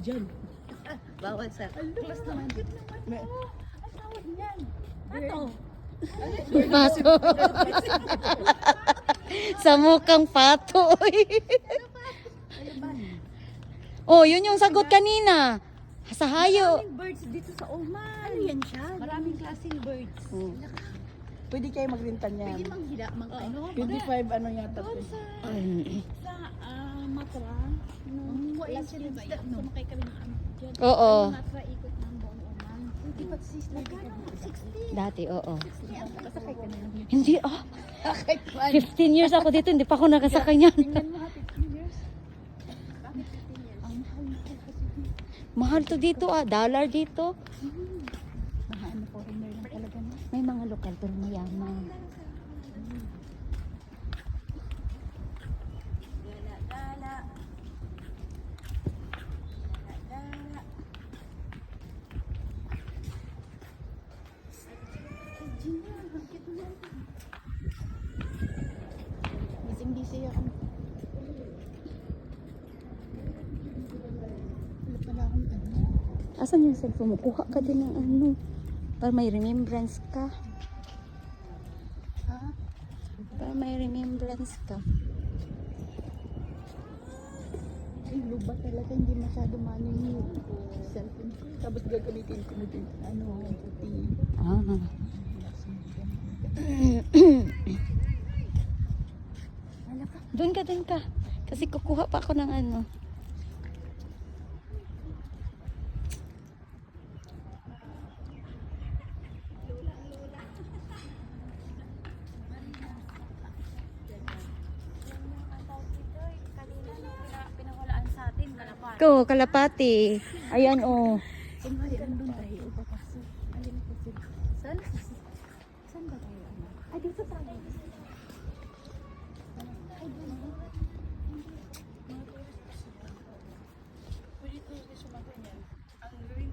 dyan. Bawal sa... Plus naman. May- Ang tawag niyan. Pato. Pato. Sa mukhang pato. Oh, yun yung sagot kanina. Sa hayo. Maraming birds dito sa Oman. Ano yan siya? Maraming klaseng birds. Pwede kayo magrintan yan. Pwede manghila, ano? 25 ano yata. Doon sa Matra. Wala sila ba yun? Sumakay kami ng ano dyan. Oo. Matra ikot ng buong Oman. Hindi pa 60. Dati, oo. Kasakay ka na lang. Hindi, 15 years ako dito, hindi pa ako nakasakay niyan. Tingnan mo ha, 15 years. Bakit 15 years? Ang mahal nito kasi. Mahal to dito dollar dito. Mga ano, foreigner lang talaga na. May mga lokal pero mayaman. Busy ako. Wala pala akong ano. Asan yung cellphone mo? Kuha ka din ng ano. Para may remembrance ka. Ha? Para may remembrance ka. Ay, luba talaga. Hindi masyado mano yung cellphone ko. Tapos gagamitin ko din. Ano, puti. Doon ka. Kasi kukuha pa ako ng ano. Pinawalaan sa atin, kalapan. Kalapati. Ayan Kunwari, andun tayo. Papasok. Alin po sila? Saan? Saan ba tayo? Ay, dito tayo. Ay, doon. Pwede ito sumagot niyan. Ang ring